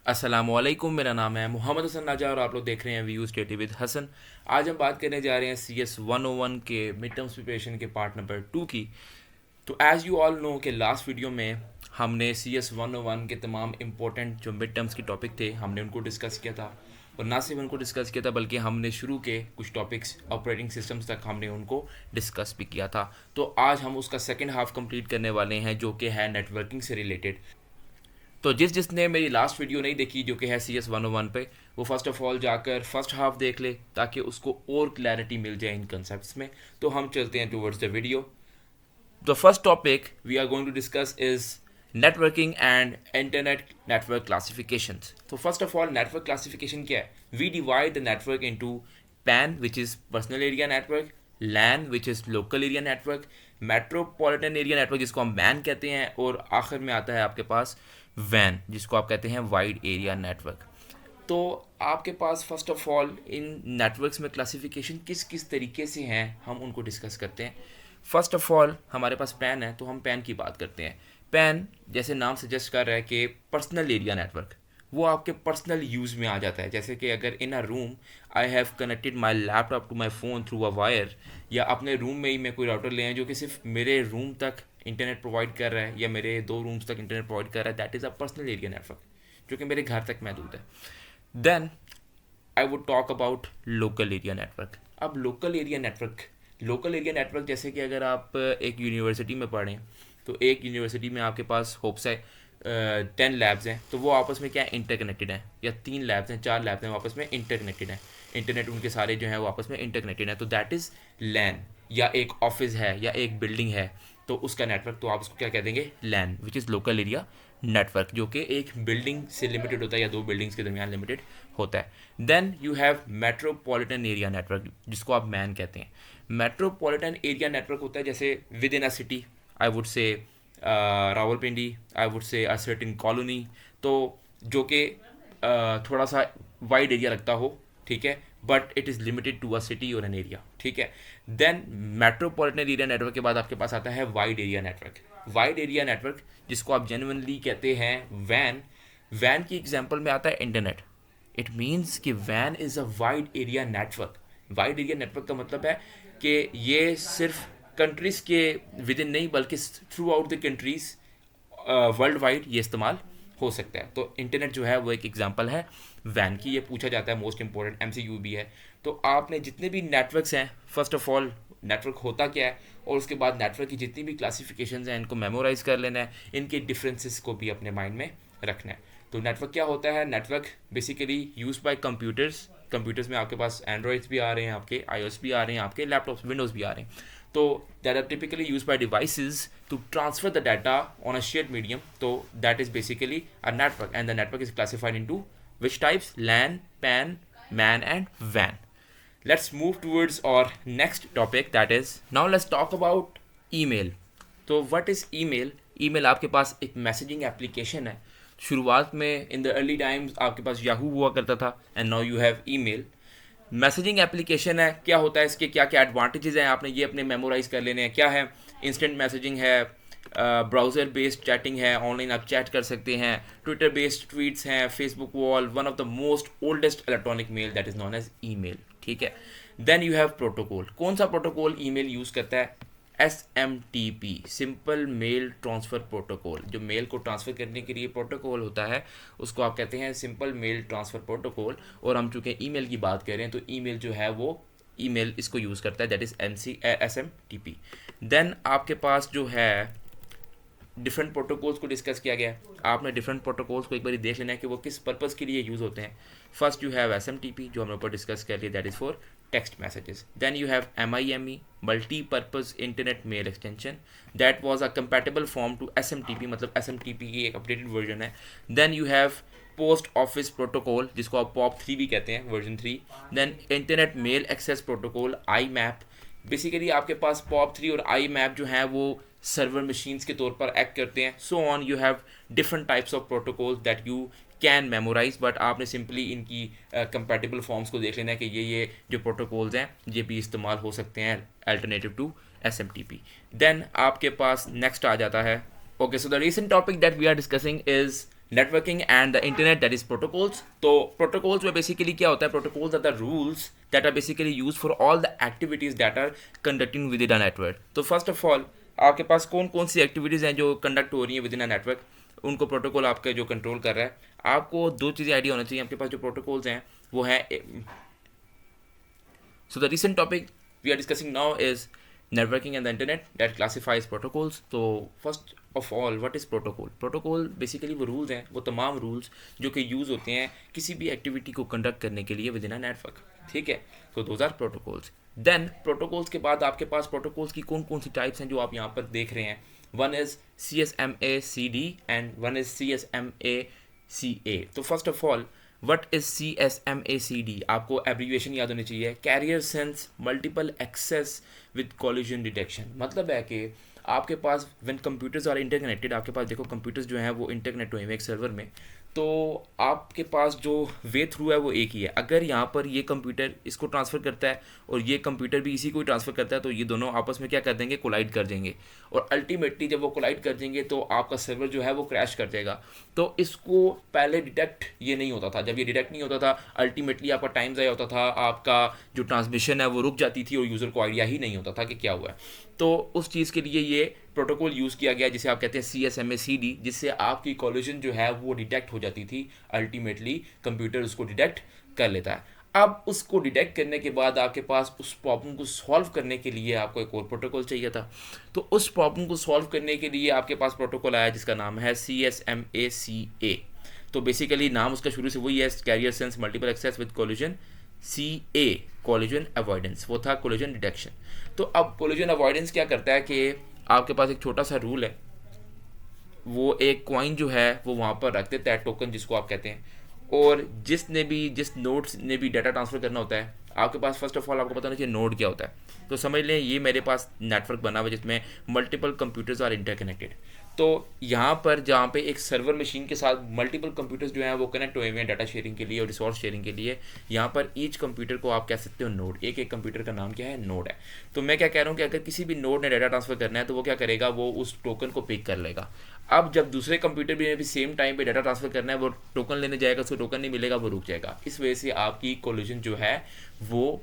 अस्सलामुअलैकुम, मेरा नाम है मोहम्मद हसन राजा और आप लोग देख रहे हैं व्यूज़ स्टडी विद हसन। आज हम बात करने जा रहे हैं CS 101 के मिड टर्म्स प्रिपरेशन के पार्ट नंबर 2 की। तो एज़ यू ऑल नो कि लास्ट वीडियो में हमने CS 101 के तमाम इंपॉर्टेंट जो मिड टर्म्स के टॉपिक थे हमने उनको डिस्कस किया था, और ना सिर्फ उनको डिस्कस किया था बल्कि हमने शुरू के कुछ टॉपिक्स ऑपरेटिंग सिस्टम्स तक हमने उनको डिस्कस भी किया था। तो आज हम उसका सेकेंड हाफ कंप्लीट करने वाले हैं जो कि है नेटवर्किंग से रिलेटेड। तो जिसने मेरी लास्ट वीडियो नहीं देखी जो कि है CS 101 पे, वो फर्स्ट ऑफ ऑल जाकर फर्स्ट हाफ देख ले ताकि उसको और क्लैरिटी मिल जाए इन कंसेप्ट्स में। तो हम चलते हैं towards the video. The first topic we are going to discuss is networking and internet network classifications. तो first of all network classification क्या है? We divide the network into PAN which is personal area network, LAN which is local area network, metropolitan area network जिसको हम MAN कहते हैं, और आखिर में आता है आपके पास WAN जिसको आप कहते हैं वाइड एरिया नेटवर्क। तो आपके पास फर्स्ट ऑफ ऑल इन नेटवर्क्स में क्लासिफिकेशन किस किस तरीके से हैं हम उनको डिस्कस करते हैं। फर्स्ट ऑफ ऑल हमारे पास पैन है तो हम पैन की बात करते हैं। पैन जैसे नाम सजेस्ट कर रहा है कि पर्सनल एरिया नेटवर्क, वो आपके पर्सनल यूज़ में आ जाता है। जैसे कि अगर in a room I have connected my laptop to my phone through a wire, या अपने रूम में ही मैं कोई राउटर ले आए जो कि सिर्फ मेरे रूम तक इंटरनेट प्रोवाइड कर रहा है या मेरे 2 रूम्स तक इंटरनेट प्रोवाइड कर रहा है, that is a personal area network जो कि मेरे घर तक महदूद है। Then I would talk about local area network. अब लोकल एरिया नेटवर्क जैसे कि अगर आप एक यूनिवर्सिटी में पढ़ें तो एक यूनिवर्सिटी में आपके पास होप से 10 लैब्स हैं, तो वो आपस में क्या इंटरकनेक्टेड हैं, या 3 लैब्स हैं 4 लैब्स हैं वो आपस में इंटरकनेक्टेड हैं। इंटरनेट उनके सारे जो हैं वो आपस में इंटरकनेक्टेड हैं, तो दैट इज़ लैन। या एक ऑफिस है या एक बिल्डिंग है तो उसका नेटवर्क तो आप उसको क्या कह देंगे? LAN which is local area network, जो कि एक बिल्डिंग से लिमिटेड होता है या 2 बिल्डिंग्स के दरमियान लिमिटेड होता है। Then you have metropolitan area network जिसको आप मैन कहते हैं। मेट्रोपॉलिटन एरिया नेटवर्क होता है जैसे with in a city, I would say Rawalpindi, I would say a certain colony, तो जो कि थोड़ा सा वाइड एरिया लगता हो, ठीक है, but it is limited to a city और एन एरिया, ठीक है। देन मेट्रोपॉलिटन एरिया नेटवर्क के बाद आपके पास आता है wide area network. Wide area network जिसको आप जेन्युइनली कहते हैं वैन। वैन की एग्जांपल में आता है इंटरनेट। इट मीन्स कि van is a wide area network. Wide area network का मतलब है कि ये सिर्फ कंट्रीज़ के विद इन नहीं बल्कि through out the countries world wide ये इस्तेमाल हो सकता है। तो इंटरनेट जो है वो एक एग्जांपल है वैन की। ये पूछा जाता है, मोस्ट इंपॉर्टेंट MCQ भी है। तो आपने जितने भी नेटवर्क्स हैं, फर्स्ट ऑफ ऑल नेटवर्क होता क्या है और उसके बाद नेटवर्क की जितनी भी क्लासिफिकेशन हैं इनको मेमोराइज कर लेना है, इनके डिफरेंसेस को भी अपने माइंड में रखना है। तो नेटवर्क क्या होता है? Network basically use by computers में आपके पास एंड्रॉइड्स भी आ रहे हैं, आपके iOS भी आ रहे हैं, आपके लैपटॉप्स विंडोज़ भी आ रहे हैं। तो that are typically used by devices to transfer the data on a shared medium. So that is basically a network, and the network is classified into which types? LAN, PAN, MAN, and WAN. Let's move towards our next topic, that is now let's talk about email. तो what is email? email आपके पास एक messaging application है। शुरुआत में in the early times आपके पास Yahoo हुआ करता था, and now you have email. Messaging application है, क्या होता है, इसके क्या क्या एडवांटेजेस हैं, आपने ये अपने मेमोराइज कर लेने हैं। क्या है? इंस्टेंट मैसेजिंग है, ब्राउज़र बेस्ड चैटिंग है, ऑनलाइन आप चैट कर सकते हैं, ट्विटर बेस्ड ट्वीट्स हैं, Facebook wall, one of the most oldest electronic mail that is known as email, ठीक है। Then you have protocol. कौन सा प्रोटोकॉल ईमेल यूज़ करता है? SMTP, simple mail transfer protocol. जो मेल को ट्रांसफ़र करने के लिए प्रोटोकॉल होता है उसको आप कहते हैं सिंपल मेल ट्रांसफ़र प्रोटोकॉल। और हम चूँकि ईमेल की बात करें तो ईमेल जो है वो ईमेल इसको यूज़ करता है, दैट इज़ SMTP। देन आपके पास जो है डिफरेंट प्रोटोकॉल्स को डिस्कस किया गया है। आपने डिफरेंट प्रोटोकॉल्स को एक बार देख लेना है कि वो किस पर्पज़ के लिए यूज़ होते हैं। फर्स्ट यू हैव SMTP जो हमने ऊपर डिस्कस कर लिया, that is for text messages. Then you have MIME, multi-purpose internet mail extension, that was a compatible form to SMTP, मतलब SMTP की एक updated version है। Then you have post office protocol जिसको आप POP3 भी कहते हैं, version 3। Then internet mail access protocol IMAP। Basically आपके पास POP3 और IMAP जो हैं वो सर्वर मशीन्स के तौर पर एक्ट करते हैं। So on you have different types of protocols that you can memorise, but आपने सिंपली इनकी कंपैटिबल फॉर्म्स को देख लेना है कि ये जो प्रोटोकॉल्स हैं ये भी इस्तेमाल हो सकते हैं अल्टरनेटिव टू SMTP। देन आपके पास नेक्स्ट आ जाता है, okay, so the recent topic that we are discussing is networking and the internet, that is protocols. तो protocols में basically क्या होता है, protocols are the rules that are basically used for all the activities that are conducting within a network. तो first of all आपके पास कौन कौन सी activities हैं जो कंडक्ट हो रही हैं विदिन अ नेटवर्क, उनको प्रोटोकॉल आपका जो कंट्रोल कर रहा है. आपको दो चीज़ें आइडिया होना चाहिए. आपके पास जो प्रोटोकॉल्स हैं वो है, so the recent topic we are discussing now is networking and the internet that classifies protocols. तो first of all what is protocol? Protocol basically वो rules हैं, वो तमाम rules जो कि यूज़ होते हैं किसी भी एक्टिविटी को कंडक्ट करने के लिए विदिन अ नेटवर्क. ठीक है, तो those are protocols. Then protocols के बाद आपके पास प्रोटोकॉल्स की कौन कौन सी टाइप्स हैं जो आप यहाँ पर देख रहे हैं. One is CSMA-CD and one is CSMA-CA. तो first of all what is CSMA-CD, आपको एब्रीविएशन याद होनी चाहिए. Carrier sense multiple access with collision detection. मतलब है कि आपके पास व्हेन कंप्यूटर्स आर इंटरकनेक्टेड, आपके पास देखो कंप्यूटर्स जो हैं वो इंटरकनेक्ट हुए हैं एक सर्वर में, तो आपके पास जो वे थ्रू है वो एक ही है. अगर यहाँ पर ये कंप्यूटर इसको ट्रांसफ़र करता है और ये कंप्यूटर भी इसी को ही ट्रांसफ़र करता है, तो ये दोनों आपस में क्या कर देंगे, कोलाइड कर देंगे. और अल्टीमेटली जब वो कोलाइड कर देंगे तो आपका सर्वर जो है वो क्रैश कर जाएगा. तो इसको पहले डिटेक्ट ये नहीं होता था. जब ये डिटेक्ट नहीं होता था, अल्टीमेटली आपका टाइम ज़ाया होता था, आपका जो ट्रांसमिशन है वो रुक जाती थी और यूज़र को आइडिया ही नहीं होता था कि क्या हुआ है. तो उस चीज़ के लिए ये प्रोटोकॉल यूज़ किया गया जिसे आप कहते हैं CSMA-CD, जिससे आपकी कॉलिजन जो है वो डिटेक्ट हो जाती थी. अल्टीमेटली कंप्यूटर उसको डिटेक्ट कर लेता है. अब उसको डिटेक्ट करने के बाद आपके पास उस प्रॉब्लम को सॉल्व करने के लिए आपको एक और प्रोटोकॉल चाहिए था. तो उस प्रॉब्लम को सॉल्व करने के लिए आपके पास प्रोटोकॉल आया जिसका नाम है CSMA-CA. तो बेसिकली नाम उसका शुरू से वही है, carrier sense multiple access with collision. CA collision avoidance, वो था कॉलिजन डिटेक्शन. तो अब कॉलिजन अवॉइडेंस क्या करता है कि आपके पास एक छोटा सा रूल है, वो एक कॉइन जो है वो वहाँ पर रख देता है, टोकन जिसको आप कहते हैं. और जिस नोड्स ने भी डाटा ट्रांसफ़र करना होता है, आपके पास फर्स्ट ऑफ ऑल आपको पता होना चाहिए नोड क्या होता है. तो समझ लें ये मेरे पास नेटवर्क बना हुआ है जिसमें मल्टीपल कंप्यूटर्स आर इंटरकनेक्टेड. तो यहाँ पर जहाँ पे एक सर्वर मशीन के साथ मल्टीपल कंप्यूटर्स जो हैं वो कनेक्ट हुए हुए हैं डाटा शेयरिंग के लिए और रिसोर्स शेयरिंग के लिए, यहाँ पर ईच कंप्यूटर को आप कह सकते हो नोड. एक एक कंप्यूटर का नाम क्या है, नोड है. तो मैं क्या कह रहा हूँ कि अगर किसी भी नोड ने डाटा ट्रांसफ़र करना है तो वो क्या करेगा, वो उस टोकन को पिक कर लेगा. अब जब दूसरे कंप्यूटर भी सेम टाइम पे डाटा ट्रांसफ़र करना है, वो टोकन लेने जाएगा, उसको टोकन नहीं मिलेगा, वो रुक जाएगा. इस वजह से आपकी कोलिजन जो है वो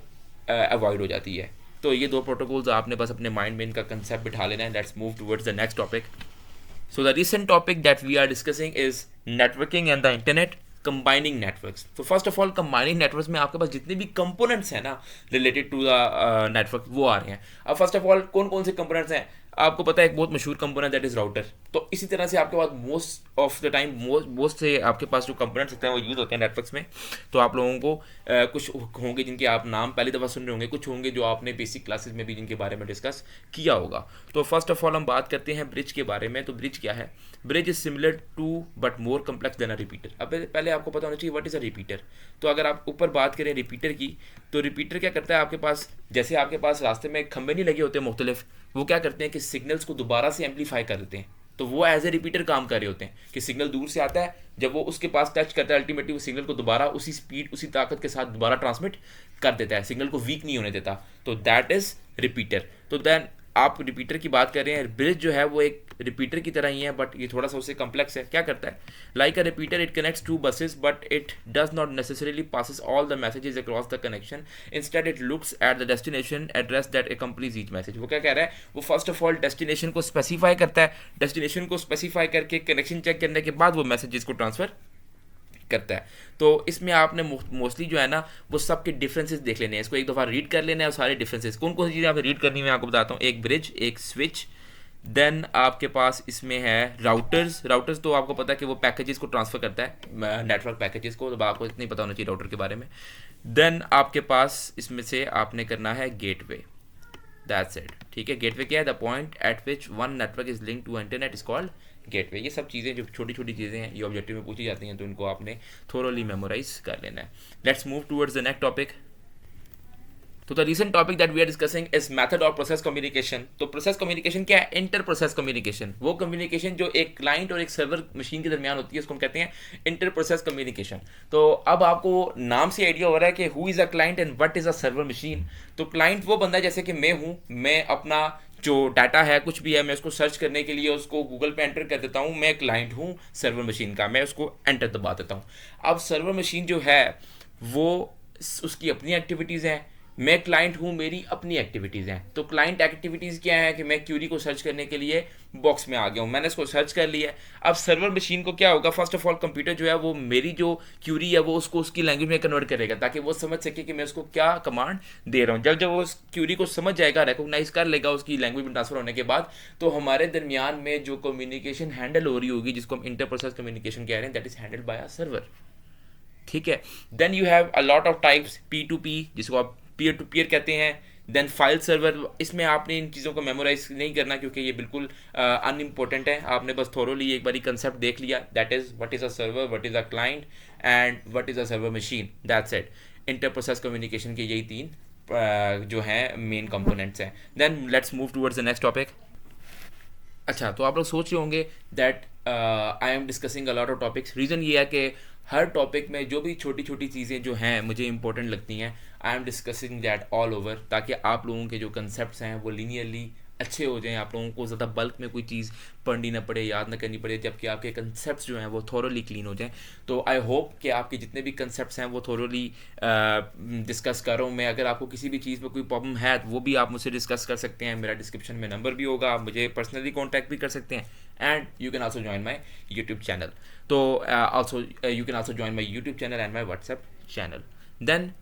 अवॉइड हो जाती है. तो ये दो प्रोटोकॉल्स आपने बस अपने माइंड में इनका कंसेप्ट बिठा लेना है. Let's move towards the next topic. So the recent topic that we are discussing is networking and the internet, combining networks. So first of all combining networks में आपके पास जितने भी components हैं ना related to the network वो आ रहे हैं. अब first of all कौन कौन से components हैं, आपको पता है एक बहुत मशहूर कंपोनेंट दैट इज़ राउटर. तो इसी तरह से आपके पास most of the time most से आपके पास जो कंपोनेंट्स होते हैं वो यूज़ होते हैं नेटवर्क्स में. तो आप लोगों को कुछ होंगे जिनके आप नाम पहली दफ़ा सुन रहे होंगे, कुछ होंगे जो आपने बेसिक क्लासेस में भी जिनके बारे में डिस्कस किया होगा. तो फर्स्ट ऑफ ऑल हम बात करते हैं ब्रिज के बारे में. तो ब्रिज क्या है, bridge is similar to but more complex than a repeater. अब पहले आपको पता होना चाहिए व्हाट इज़ अ रिपीटर. तो अगर आप ऊपर बात करें रिपीटर की, तो रिपीटर क्या करता है, आपके पास जैसे आपके पास रास्ते में खंबे नहीं लगे होते मुख्तलिफ, वो क्या करते हैं कि सिग्नल्स को दोबारा से एम्पलीफाई कर देते हैं. तो वो एज ए रिपीटर काम कर रहे होते हैं कि सिग्नल दूर से आता है, जब वो उसके पास टच करता है अल्टीमेटली वो सिग्नल को दोबारा उसी स्पीड उसी ताकत के साथ दोबारा ट्रांसमिट कर देता है, सिग्नल को वीक नहीं होने देता. तो दैट इज़ रिपीटर. तो देन आप रिपीटर की बात कर रहे हैं, ब्रिज जो है वो एक रिपीटर की तरह ही है बट ये थोड़ा सा उससे कम्प्लेक्स है. क्या करता है, like a repeater it connects to buses but it does not necessarily passes all the messages across the connection. Instead it looks at the destination address that accompanies each message. वो क्या कह रहा है, वो फर्स्ट ऑफ ऑल डेस्टिनेशन को specify करता है, destination को स्पेसिफाई करके कनेक्शन चेक करने के बाद वो मैसेजेस को ट्रांसफर करता है. तो इसमें आपने मोस्टली जो है ना वो सबके डिफरेंसेस देख लेने हैं, इसको एक दफ़ा रीड कर लेना है और सारे डिफरेंसेस कौन कौन सी चीज़ें आप रीड करनी है मैं आपको बताता हूँ. एक ब्रिज, एक स्विच, देन आपके पास इसमें है राउटर्स तो आपको पता है कि वो पैकेजेस को ट्रांसफ़र करता है, नेटवर्क पैकेजेस को. तो आपको इतना ही पता होना चाहिए राउटर के बारे में. देन आपके पास इसमें से आपने करना है गेटवे. That's it. ठीक है, गेटवे क्या है, the point at which one network is link to internet is called gateway. ये सब चीज़ें जो छोटी छोटी चीज़ें हैं ये ऑब्जेक्टिव में पूछी जाती हैं, तो इनको आपने थोरोली मेमोराइज कर लेना है. Let's move towards the next topic. तो the recent topic that we are discussing is method of process communication. तो प्रोसेस कम्युनिकेशन क्या है, इंटर प्रोसेस कम्युनिकेशन. वो कम्युनिकेशन जो एक क्लाइंट और एक सर्वर मशीन के दरमियान होती है उसको हम कहते हैं इंटर प्रोसेस कम्युनिकेशन. तो अब आपको नाम से आइडिया हो रहा है कि who is a client and what is a server machine. तो क्लाइंट वो बंदा है जैसे कि मैं हूँ, मैं अपना जो डाटा है कुछ भी है मैं उसको सर्च करने के लिए उसको गूगल पे एंटर कर देता हूँ, मैं क्लाइंट हूँ सर्वर मशीन का, मैं उसको एंटर दबा देता हूँ। अब सर्वर मशीन जो है वो उसकी अपनी एक्टिविटीज़ हैं, मैं क्लाइंट हूँ मेरी अपनी एक्टिविटीज़ हैं। तो क्लाइंट एक्टिविटीज़ क्या है कि मैं क्यूरी को सर्च करने के लिए बॉक्स में आ गया हूँ, मैंने इसको सर्च कर लिया है। अब सर्वर मशीन को क्या होगा, फर्स्ट ऑफ ऑल कंप्यूटर जो है वो मेरी जो क्यूरी है वो उसको उसकी लैंग्वेज में कन्वर्ट करेगा ताकि वो समझ सके कि मैं उसको क्या कमांड दे रहा हूँ। जब जब वो उस क्यूरी को समझ जाएगा, रिकॉग्नाइज कर लेगा उसकी लैंग्वेज में ट्रांसफर होने के बाद, तो हमारे दरमियान में जो कम्युनिकेशन हैंडल हो रही होगी जिसको हम इंटर प्रोसेस कम्युनिकेशन कह रहे हैं, that is handled by a server. ठीक है। Then you have a lot of types, P2P जिसको आप पीयर टू पीयर कहते हैं। देन फाइल सर्वर, इसमें आपने इन चीज़ों को मेमोराइज नहीं करना क्योंकि ये बिल्कुल अनइम्पोर्टेंट है, आपने बस थोरोली एक बारी कंसेप्ट देख लिया, that is what is a server, what is a client and what is a server machine, that's it. Inter process communication के यही तीन जो हैं मेन कंपोनेंट्स हैं। Then let's move towards the next topic. अच्छा, तो आप लोग सोच रहे होंगे that I am discussing a lot of topics. Reason ये है कि हर टॉपिक में जो भी छोटी छोटी चीज़ें जो हैं मुझे इंपॉर्टेंट लगती हैं, आई am discussing that all over, ताकि आप लोगों के जो कंसेप्ट हैं वो लीनियरली अच्छे हो जाएं, आप लोगों को ज़्यादा बल्क में कोई चीज़ पढ़नी ना पड़े, याद ना करनी पड़े, जबकि आपके कंसेप्ट जो हैं वो थोरोली क्लीन हो जाएं। तो आई होप कि आपके जितने भी कंसेप्ट हैं वो थोरोली डिस्कस कर रहा हूँ मैं। अगर आपको किसी भी चीज़ में कोई प्रॉब्लम है तो वो भी आप मुझसे डिस्कस कर सकते हैं, मेरा डिस्क्रिप्शन में नंबर भी होगा, आप मुझे पर्सनली कॉन्टैक्ट भी कर सकते हैं। And you can also join my YouTube channel. तो also you can also join my YouTube channel and my WhatsApp channel. Then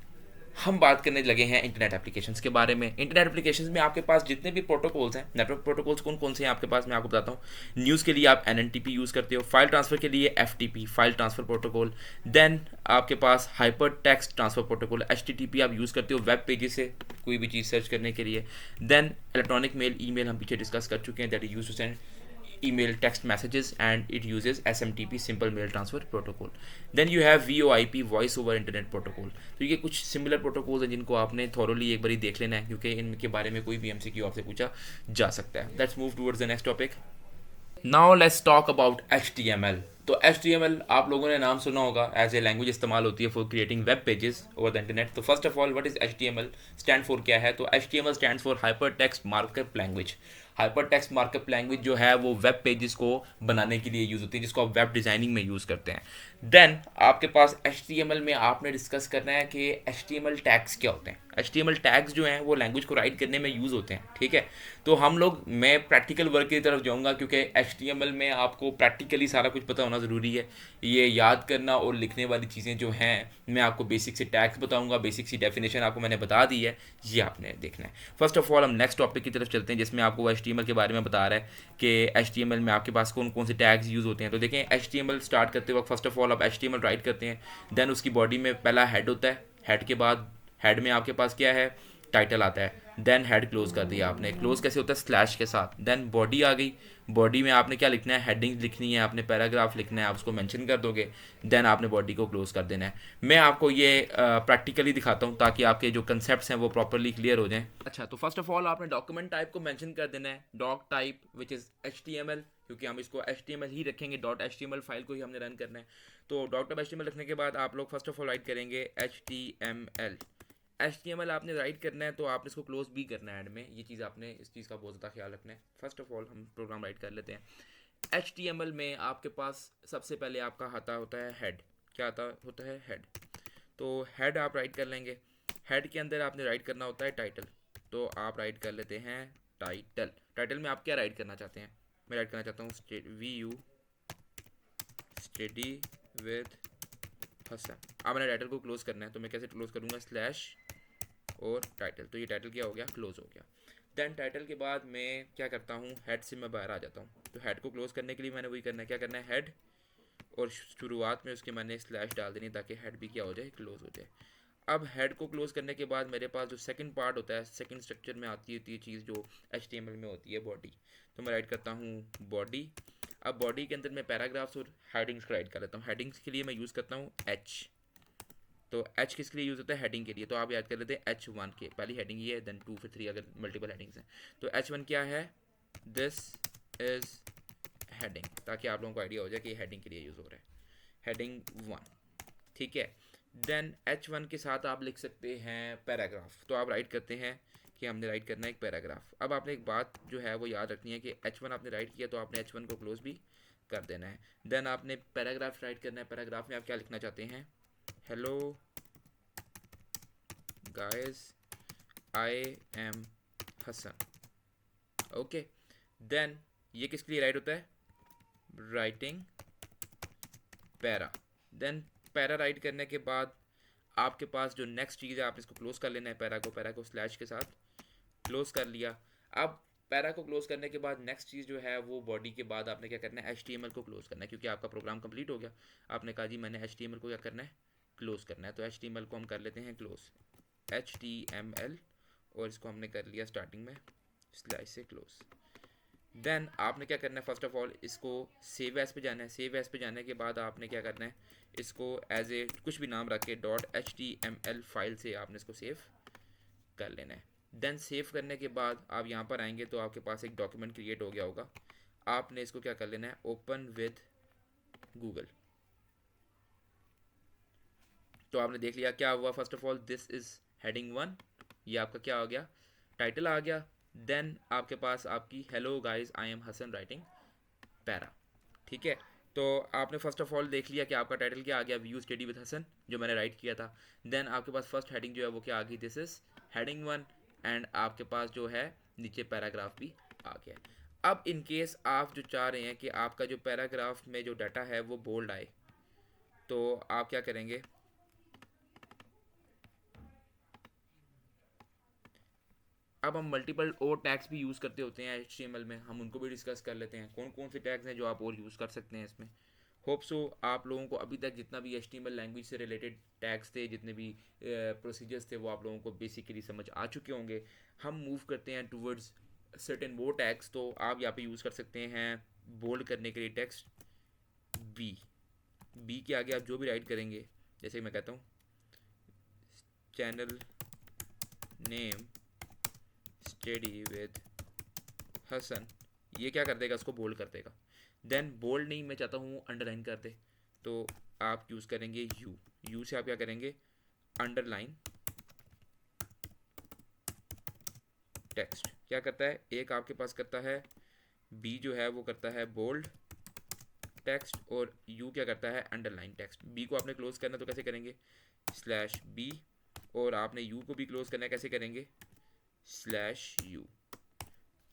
हम बात करने लगे हैं इंटरनेट एप्लीकेशंस के बारे में। इंटरनेट एप्लीकेशंस में आपके पास जितने भी प्रोटोकॉल्स हैं, नेटवर्क प्रोटोकॉल्स कौन कौन से हैं आपके पास, मैं आपको बताता हूँ। न्यूज़ के लिए आप NNTP यूज़ करते हो, फाइल ट्रांसफ़र के लिए FTP file transfer protocol. Then आपके पास hyper text transfer protocol HTTP आप यूज़ करते हो वेब पेजेस से कोई भी चीज़ सर्च करने के लिए। देन इलेक्ट्रॉनिक मेल, ईमेल हम पीछे डिस्कस कर चुके हैं, that is use to send email text messages and it uses SMTP simple mail transfer protocol. Then you have VoIP voice over internet protocol. तो ये कुछ सिमिलर प्रोटोकॉल्स हैं जिनको आपने थॉरोली एक बारी देख लेना है क्योंकि इनके बारे में कोई भी MCQ आपसे पूछा जा सकता है। Let's move towards the next topic. Now let's talk about HTML। तो HTML आप लोगों ने नाम सुना होगा, एज ए लैंग्वेज इस्तेमाल होती है for creating web pages over the internet. तो first of all what is HTML, stand for क्या है, तो HTML stands for hyper text markup language. Hyper text markup language जो है वो वेब पेजेस को बनाने के लिए यूज़ होती है, जिसको आप वेब डिज़ाइनिंग में यूज़ करते हैं। देन आपके पास HTML में आपने डिस्कस करना है कि HTML टैग्स क्या होते हैं। HTML टैग्स जो हैं वो लैंग्वेज को राइट करने में यूज़ होते हैं, ठीक है। तो हम लोग, मैं प्रैक्टिकल वर्क की तरफ जाऊँगा क्योंकि HTML में आपको प्रैक्टिकली सारा कुछ पता होना ज़रूरी है। ये याद करना और लिखने वाली चीज़ें जो हैं, मैं आपको बेसिक से टैग्स बताऊँगा, बेसिक सी डेफिनेशन आपको मैंने बता दी है, ये आपने देखना है। फर्स्ट ऑफ ऑल हम नेक्स्ट टॉपिक की तरफ चलते हैं जिसमें आपको HTML के बारे में बता रहा है कि HTML में आपके पास कौन कौन से टैग्स यूज़ होते हैं। तो देखें, HTML स्टार्ट करते वक्त फर्स्ट ऑफ ऑल आप HTML राइट करते हैं, देन उसकी बॉडी में पहला हेड होता है, हेड के बाद हेड में आपके पास क्या है, टाइटल आता है। देन हेड क्लोज कर दिया आपने, क्लोज कैसे होता है, स्लैश के साथ। देन बॉडी आ गई, बॉडी में आपने क्या लिखना है, हेडिंग लिखनी है, आपने पैराग्राफ लिखना है, आप उसको मेंशन कर दोगे। देन आपने बॉडी को क्लोज कर देना है। मैं आपको ये प्रैक्टिकली दिखाता हूँ ताकि आपके जो कंसेप्ट्स हैं वो प्रॉपरली क्लियर हो जाएं। अच्छा, तो फर्स्ट ऑफ ऑल आपने डॉक्यूमेंट टाइप को मेंशन कर देना है, doc type which is HTML, क्योंकि हम इसको HTML ही रखेंगे, .html फाइल को ही हमने रन करना है। तो .html रखने के बाद आप लोग फर्स्ट ऑफ ऑल राइट करेंगे HTML आपने राइट करना है, तो आपने इसको क्लोज भी करना है एंड में, ये चीज़ आपने इस चीज़ का बहुत ज़्यादा ख्याल रखना है। फर्स्ट ऑफ ऑल हम प्रोग्राम राइट कर लेते हैं। HTML में आपके पास सबसे पहले आपका आता होता है हेड, क्या आता होता है, हेड। तो हेड आप राइट कर लेंगे, हेड के अंदर आपने राइट करना होता है टाइटल, तो आप राइट कर लेते हैं टाइटल। टाइटल में आप क्या राइट करना चाहते हैं, मैं राइट करना चाहता हूँ VU स्टडी विद हसन। अब मैंने टाइटल को क्लोज करना है, तो मैं कैसे क्लोज करूँगा, स्लैश और टाइटल। तो ये टाइटल क्या हो गया, क्लोज हो गया। देन टाइटल के बाद मैं क्या करता हूँ, हेड से मैं बाहर आ जाता हूँ। तो हेड को क्लोज करने के लिए मैंने वही करना है, क्या करना है, हेड और शुरुआत में उसके मैंने स्लैश डाल देनी ताकि हेड भी क्या हो जाए, क्लोज हो जाए। अब हेड को क्लोज करने के बाद मेरे पास जो सेकंड पार्ट होता है, सेकंड स्ट्रक्चर में आती है चीज़ जो HTML में होती है, बॉडी। तो मैं राइट करता हूँ बॉडी। अब बॉडी के अंदर मैं पैराग्राफ्स और हेडिंग्स को राइट कर लेता हूँ। हेडिंग्स के लिए मैं यूज़ करता हूँ H। तो H किसके लिए यूज़ होता है, हेडिंग के लिए। तो आप याद कर लेते हैं H1 के, पहली हेडिंग ये है, देन 2 फिर 3 अगर मल्टीपल हेडिंग्स हैं। तो H1 क्या है, दिस इज़ हेडिंग, ताकि आप लोगों को आइडिया हो जाए कि ये हेडिंग के लिए यूज़ हो रहा है, हेडिंग 1, ठीक है। देन H1 के साथ आप लिख सकते हैं पैराग्राफ। तो आप राइट करते हैं कि हमने राइट करना है एक पैराग्राफ। अब आपने एक बात जो है वो याद रखनी है कि H1 आपने राइट किया तो आपने H1 को क्लोज भी कर देना है। देन आपने पैराग्राफ राइट करना है। पैराग्राफ में आप क्या लिखना चाहते हैं? Hello guys, I am Hasan. Okay, then ये किसके लिए राइट होता है? Writing para. Then para write करने के बाद आपके पास जो नेक्स्ट चीज़ है, आप इसको क्लोज कर लेना है। पैरा को स्लैश के साथ क्लोज कर लिया। अब पैरा को क्लोज करने के बाद नेक्स्ट चीज़ जो है वो बॉडी के बाद आपने क्या करना है? HTML को क्लोज करना है, क्योंकि आपका प्रोग्राम कंप्लीट हो गया। आपने कहा जी मैंने HTML को क्या करना है? क्लोज करना है। तो HTML को हम कर लेते हैं क्लोज, HTML, और इसको हमने कर लिया स्टार्टिंग में स्लैश से क्लोज। देन आपने क्या करना है? फर्स्ट ऑफ ऑल इसको सेव एज पे जाना है। सेव एज पे जाने के बाद आपने क्या करना है? इसको एज ए कुछ भी नाम रख के .html फाइल से आपने इसको सेव कर लेना है। देन सेव करने के बाद आप यहाँ पर आएंगे तो आपके पास एक डॉक्यूमेंट क्रिएट हो गया होगा। आपने इसको क्या कर लेना है? Open with Google. तो आपने देख लिया क्या हुआ। First of all this is heading 1, ये आपका क्या हो गया? टाइटल आ गया। देन आपके पास आपकी hello guys I am Hasan writing para. ठीक है, तो आपने फर्स्ट ऑफ ऑल देख लिया कि आपका टाइटल क्या आ गया? व्यू स्टडी विद हसन, जो मैंने राइट किया था। देन आपके पास फर्स्ट हेडिंग जो है वो क्या आ गई? दिस इज हेडिंग 1, एंड आपके पास जो है नीचे पैराग्राफ भी आ गया। अब इन केस आप जो चाह रहे हैं कि आपका जो पैराग्राफ में जो डाटा है वो बोल्ड आए, तो आप क्या करेंगे? अब हम मल्टीपल और टैग्स भी यूज़ करते होते हैं HTML में, हम उनको भी डिस्कस कर लेते हैं। कौन कौन से टैग्स हैं जो आप और यूज़ कर सकते हैं इसमें। होप सो आप लोगों को अभी तक जितना भी HTML लैंग्वेज से रिलेटेड टैग्स थे, जितने भी प्रोसीजर्स थे, वो आप लोगों को बेसिकली समझ आ चुके होंगे। हम मूव करते हैं टूवर्ड्स सर्टेन वो टैग्स। तो आप यहाँ पे यूज़ कर सकते हैं बोल्ड करने के लिए टेक्स्ट बी के आगे आप जो भी राइट करेंगे, जैसे मैं कहता हूँ channel name study with Hasan, ये क्या कर देगा? उसको बोल्ड कर देगा। देन बोल्ड नहीं, मैं चाहता हूँ अंडरलाइन कर दे, तो आप यूज़ करेंगे यू से आप क्या करेंगे? Underline text. क्या करता है? एक आपके पास करता है बी जो है वो करता है बोल्ड टेक्स्ट, और यू क्या करता है? Underline text. बी को आपने क्लोज करना तो कैसे करेंगे? स्लैश बी, और आपने यू को भी क्लोज करना है, कैसे करेंगे? Slash U.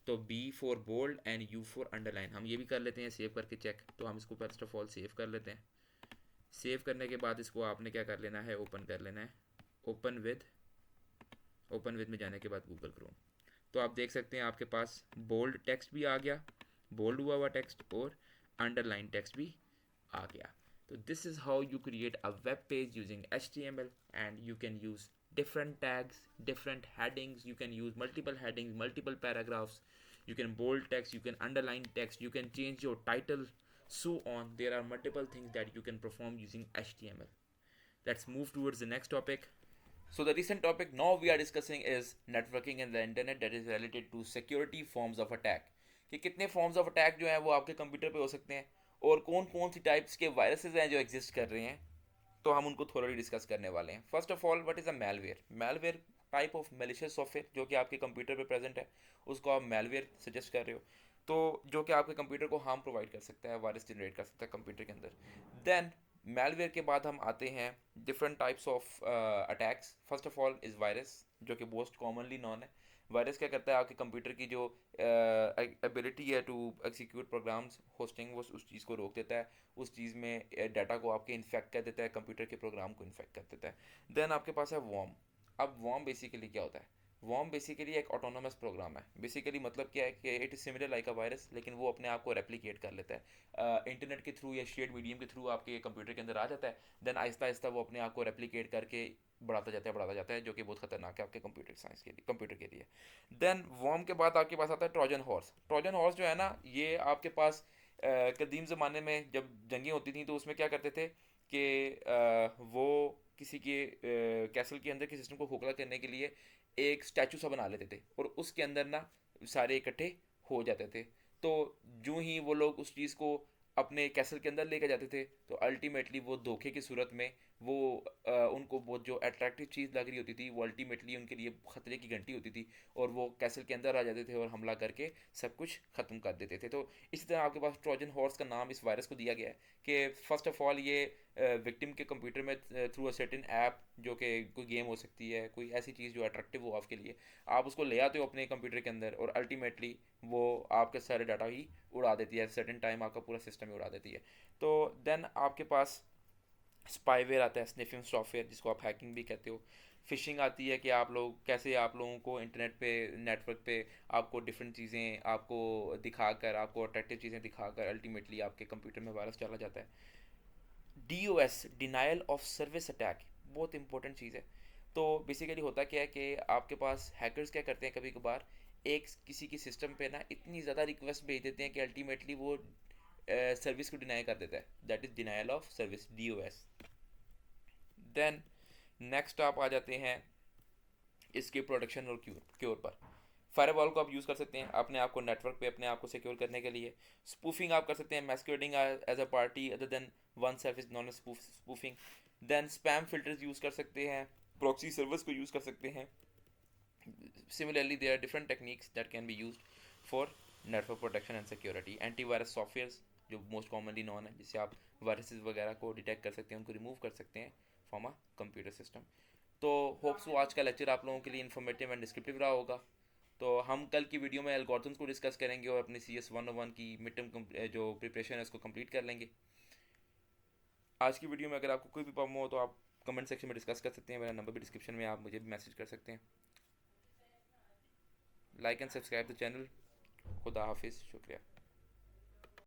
तो B for bold and U for underline. हम ये भी कर लेते हैं सेव करके चेक। तो हम इसको फर्स्ट ऑफ ऑल सेव कर लेते हैं। सेव करने के बाद इसको आपने क्या कर लेना है? ओपन कर लेना है। ओपन विद में जाने के बाद गूगल क्रोम। तो आप देख सकते हैं आपके पास बोल्ड टेक्स्ट भी आ गया, बोल्ड हुआ हुआ टेक्स्ट, और अंडरलाइन टेक्स्ट भी आ गया। तो this is how you create a web page using HTML, and you can use different tags, different headings. You can use multiple headings, multiple paragraphs. You can bold text, you can underline text, you can change your title, so on. There are multiple things that you can perform using HTML. Let's move towards the next topic. So the recent topic now we are discussing is networking in the internet, that is related to security forms of attack. कि कितने forms of attack जो हैं वो आपके computer पे हो सकते हैं, और कौन कौन सी टाइप्स के वायरसेस हैं जो एग्जिस्ट कर रहे हैं, तो हम उनको थोड़ा डिस्कस करने वाले हैं। First of all, what is a malware? Malware type of malicious software जो कि आपके कंप्यूटर पे प्रेजेंट है, उसको आप मेलवेयर सजेस्ट कर रहे हो, तो जो कि आपके कंप्यूटर को हार्म प्रोवाइड कर सकता है, वायरस जनरेट कर सकता है कंप्यूटर के अंदर। देन मेलवेयर के बाद हम आते हैं different types of attacks. First of all is virus, जो कि मोस्ट कॉमनली नॉन है। वायरस क्या करता है? आपके कंप्यूटर की जो एबिलिटी है टू एग्जीक्यूट प्रोग्राम्स, होस्टिंग, वो उस चीज़ को रोक देता है। उस चीज़ में डाटा को आपके इन्फेक्ट कर देता है, कंप्यूटर के प्रोग्राम को इन्फेक्ट कर देता है। देन आपके पास है वॉर्म। अब वॉर्म बेसिकली क्या होता है? वॉर्म बेसिकली एक ऑटोनोमस प्रोग्राम है। बेसिकली मतलब क्या है कि it is similar like a virus, लेकिन वो अपने आप को रेप्लिकेट कर लेता है। इंटरनेट के थ्रू या शेयर्ड मीडियम के थ्रू आपके कंप्यूटर के अंदर आ जाता है। देन आहिस्ता आहिस्ता वो अपने आप को रेप्लिकेट करके बढ़ाता जाता है, जो कि बहुत खतरनाक है आपके कंप्यूटर साइंस के लिए, कंप्यूटर के लिए। देन वॉर्म के बाद आपके पास आता है ट्रोजन हॉर्स। ट्रोजन हॉर्स जो है ना, ये आपके पास कदीम ज़माने में जब जंगें होती थी तो उसमें क्या करते थे कि वो किसी के कैसल के अंदर के सिस्टम को खोखला करने के लिए एक स्टैचू सा बना लेते थे, और उसके अंदर ना सारे इकट्ठे हो जाते थे। तो जो ही वो लोग उस चीज़ को अपने कैसल के अंदर लेके जाते थे, तो अल्टीमेटली वो धोखे की सूरत में वो उनको वो जो अट्रैक्टिव चीज़ लग रही होती थी वो अल्टीमेटली उनके लिए ख़तरे की घंटी होती थी, और वो कैसल के अंदर आ जाते थे और हमला करके सब कुछ ख़त्म कर देते थे। तो इसी तरह आपके पास ट्रोजन हॉर्स का नाम इस वायरस को दिया गया है कि फ़र्स्ट ऑफ ऑल ये विक्टिम के कंप्यूटर में थ्रू अ सर्टेन ऐप, जो कि कोई गेम हो सकती है, कोई ऐसी चीज़ जो अट्रैक्टिव हो आपके लिए, आप उसको ले आते हो अपने कंप्यूटर के अंदर, और अल्टीमेटली वो आपके सारे डाटा ही उड़ा देती है, सर्टेन टाइम आपका पूरा सिस्टम ही उड़ा देती है। तो देन आपके पास स्पाईवेयर आता है, स्निफिंग सॉफ्टवेयर, जिसको आप हैकिंग भी कहते हो। फिशिंग आती है कि आप लोग कैसे, आप लोगों को इंटरनेट पे, नेटवर्क पे आपको डिफरेंट चीज़ें आपको दिखाकर, आपको अट्रैक्टिव चीज़ें दिखाकर अल्टीमेटली आपके कंप्यूटर में वायरस चला जाता है। DOS, denial of service attack, बहुत इंपॉर्टेंट चीज़ है। तो बेसिकली होता क्या है कि आपके पास हैकर्स क्या करते हैं, कभी कभार एक किसी की सिस्टम पे ना इतनी ज़्यादा रिक्वेस्ट भेज देते हैं कि अल्टीमेटली वो सर्विस को डिनाई कर देता है। That is denial of service, DOS। Then next आप आ जाते हैं इसके प्रोटेक्शन और क्योर पर। फायरवॉल को आप यूज़ कर सकते हैं अपने आप को नेटवर्क पे अपने आप को सिक्योर करने के लिए। स्पूफिंग आप कर सकते हैं, masquerading as a party other than one self is non spoofing. Then spam filters use कर सकते हैं, प्रॉक्सी सर्वर्स को यूज़ कर सकते हैं। Similarly there are different techniques that can be used for network protection and security. Antivirus softwares जो most commonly known है, जिससे आप वायरसेस वगैरह को डिटेक्ट कर सकते हैं, उनको रिमूव कर सकते हैं फ्रॉम अ कंप्यूटर सिस्टम। तो होप्स वो आज का लेक्चर आप लोगों के लिए इन्फॉर्मेटिव एंड डिस्क्रिप्टिव रहा होगा। तो हम कल की वीडियो में एल्गोरिथम्स को डिस्कस करेंगे और अपनी CS 101 की मिड टर्म जो प्रिपरेशन है उसको कंप्लीट कर लेंगे। आज की वीडियो में अगर आपको कोई भी प्रॉब्लम हो तो आप कमेंट सेक्शन में डिस्कस कर सकते हैं, मेरा नंबर भी डिस्क्रिप्शन में, आप मुझे भी मैसेज कर सकते हैं। Like and subscribe the channel. खुदा हाफिज़, शुक्रिया।